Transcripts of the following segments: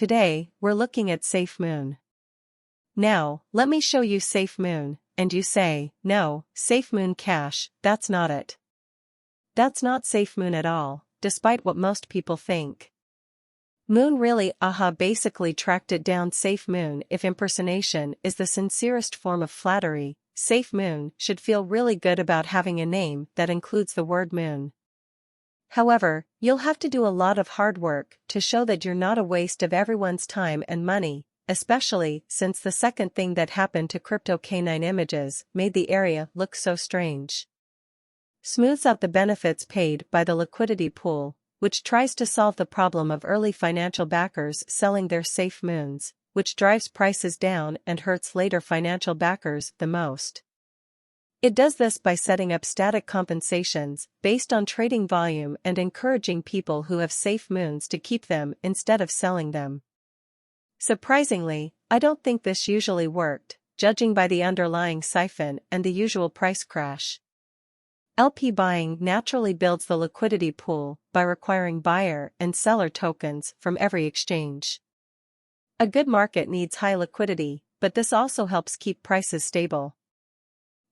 Today, we're looking at Safemoon. Now, let me show you Safemoon, and you say, no, Safemoon Cash, that's not it. That's not Safemoon at all, despite what most people think. Moon really basically tracked it down. Safemoon. If impersonation is the sincerest form of flattery, Safemoon should feel really good about having a name that includes the word moon. However, you'll have to do a lot of hard work to show that you're not a waste of everyone's time and money, especially since the second thing that happened to Crypto K9 Images made the area look so strange. Smooths out the benefits paid by the liquidity pool, which tries to solve the problem of early financial backers selling their Safemoons, which drives prices down and hurts later financial backers the most. It does this by setting up static compensations based on trading volume and encouraging people who have Safemoons to keep them instead of selling them. Surprisingly, I don't think this usually worked, judging by the underlying siphon and the usual price crash. LP buying naturally builds the liquidity pool by requiring buyer and seller tokens from every exchange. A good market needs high liquidity, but this also helps keep prices stable.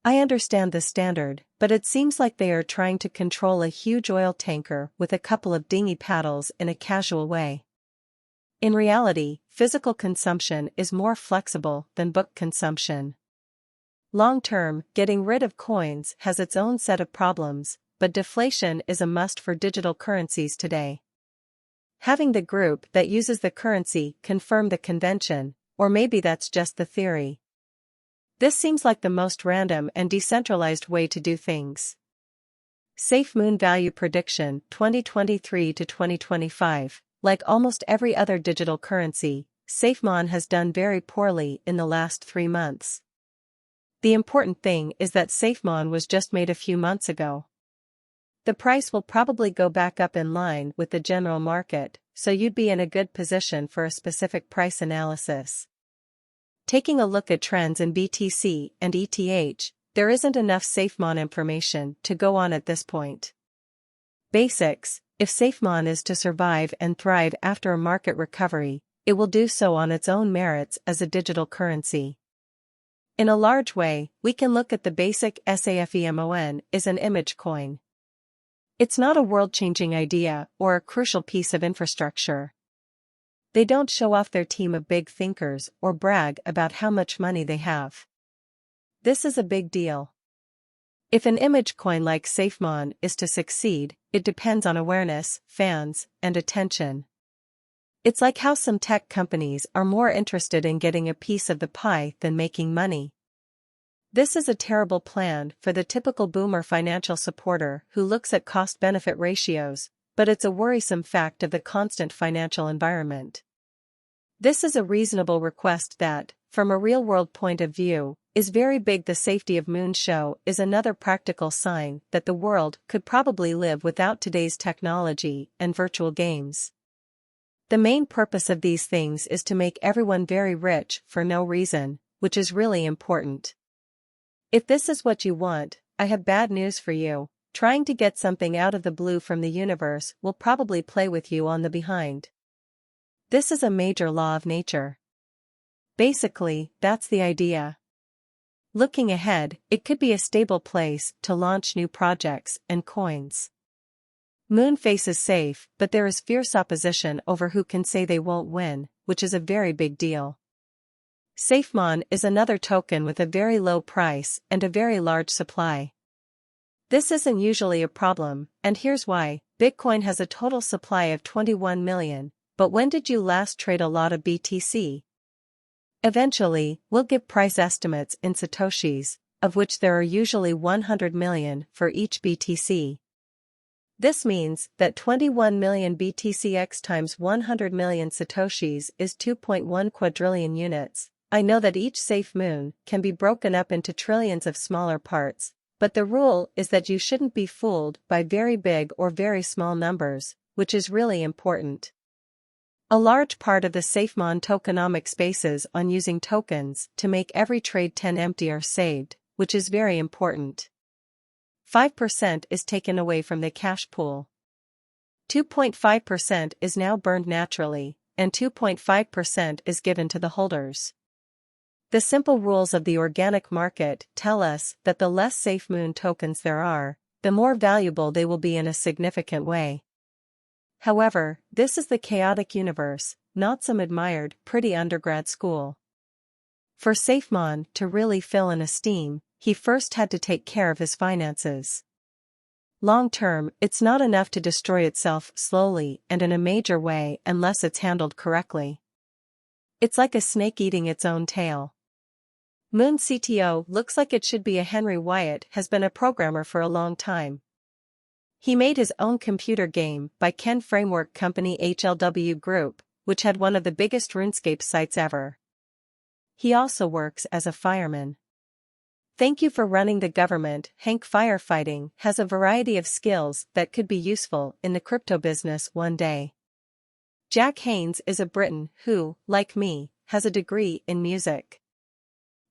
I understand the standard, but it seems like they are trying to control a huge oil tanker with a couple of dinghy paddles in a casual way. In reality, physical consumption is more flexible than book consumption. Long-term, getting rid of coins has its own set of problems, but deflation is a must for digital currencies today. Having the group that uses the currency confirm the convention, or maybe that's just the theory. This seems like the most random and decentralized way to do things. Safemoon Value Prediction 2023 to 2025. Like almost every other digital currency, Safemoon has done very poorly in the last 3 months. The important thing is that Safemoon was just made a few months ago. The price will probably go back up in line with the general market, so you'd be in a good position for a specific price analysis. Taking a look at trends in BTC and ETH, there isn't enough Safemoon information to go on at this point. Basics: if Safemoon is to survive and thrive after a market recovery, it will do so on its own merits as a digital currency. In a large way, we can look at the basic Safemoon is an image coin. It's not a world-changing idea or a crucial piece of infrastructure. They don't show off their team of big thinkers or brag about how much money they have. This is a big deal. If an image coin like Safemoon is to succeed, it depends on awareness, fans, and attention. It's like how some tech companies are more interested in getting a piece of the pie than making money. This is a terrible plan for the typical boomer financial supporter who looks at cost-benefit ratios, but it's a worrisome fact of the constant financial environment. This is a reasonable request that, from a real-world point of view, is very big. The safety of Moon Show is another practical sign that the world could probably live without today's technology and virtual games. The main purpose of these things is to make everyone very rich for no reason, which is really important. If this is what you want, I have bad news for you. Trying to get something out of the blue from the universe will probably play with you on the behind. This is a major law of nature. Basically, that's the idea. Looking ahead, it could be a stable place to launch new projects and coins. Moon faces safe, but there is fierce opposition over who can say they won't win, which is a very big deal. Safemoon is another token with a very low price and a very large supply. This isn't usually a problem, and here's why. Bitcoin has a total supply of 21 million, but when did you last trade a lot of BTC? Eventually, we'll give price estimates in Satoshis, of which there are usually 100 million for each BTC. This means that 21 million BTCX times 100 million Satoshis is 2.1 quadrillion units. I know that each Safemoon can be broken up into trillions of smaller parts, but the rule is that you shouldn't be fooled by very big or very small numbers, which is really important. A large part of the Safemoon tokenomics bases on using tokens to make every trade 10 empty are saved, which is very important. 5% is taken away from the cash pool. 2.5% is now burned naturally, and 2.5% is given to the holders. The simple rules of the organic market tell us that the less Safemoon tokens there are, the more valuable they will be in a significant way. However, this is the chaotic universe, not some admired, pretty undergrad school. For Safemoon to really fill in esteem, he first had to take care of his finances. Long term, it's not enough to destroy itself slowly and in a major way unless it's handled correctly. It's like a snake eating its own tail. Moon CTO looks like it should be a Henry Wyatt has been a programmer for a long time. He made his own computer game by Ken Framework Company HLW Group, which had one of the biggest RuneScape sites ever. He also works as a fireman. Thank you for running the government. Hank Firefighting has a variety of skills that could be useful in the crypto business one day. Jack Haynes is a Briton who, like me, has a degree in music.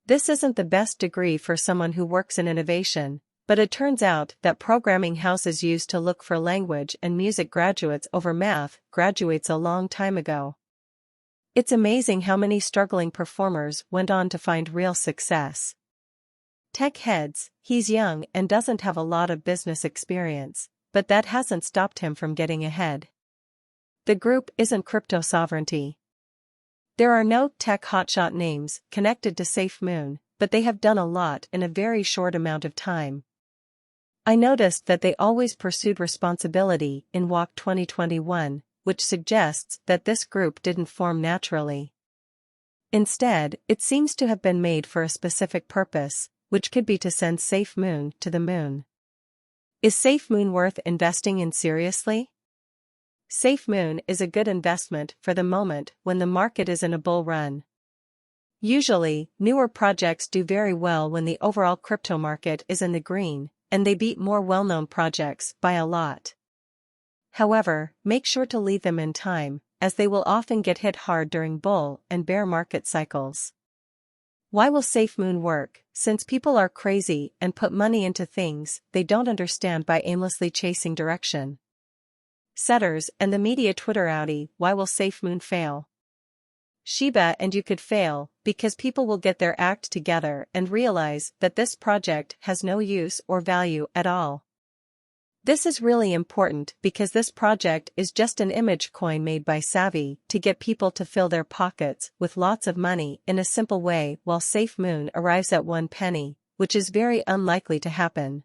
This isn't the best degree for someone who works in innovation, but it turns out that programming houses used to look for language and music graduates over math graduates a long time ago. It's amazing how many struggling performers went on to find real success. Tech heads, he's young and doesn't have a lot of business experience, but that hasn't stopped him from getting ahead. The group isn't crypto sovereignty. There are no tech hotshot names connected to Safemoon, but they have done a lot in a very short amount of time. I noticed that they always pursued responsibility in WAC 2021, which suggests that this group didn't form naturally. Instead, it seems to have been made for a specific purpose, which could be to send Safemoon to the moon. Is Safemoon worth investing in seriously? Safemoon is a good investment for the moment when the market is in a bull run. Usually, newer projects do very well when the overall crypto market is in the green, and they beat more well-known projects by a lot. However, make sure to leave them in time, as they will often get hit hard during bull and bear market cycles. Why will Safemoon work? Since people are crazy and put money into things they don't understand by aimlessly chasing direction. Setters and the media Twitter outie, why will Safemoon fail? Shiba and you could fail, because people will get their act together and realize that this project has no use or value at all. This is really important because this project is just an image coin made by Savvy to get people to fill their pockets with lots of money in a simple way while Safemoon arrives at 1 penny, which is very unlikely to happen.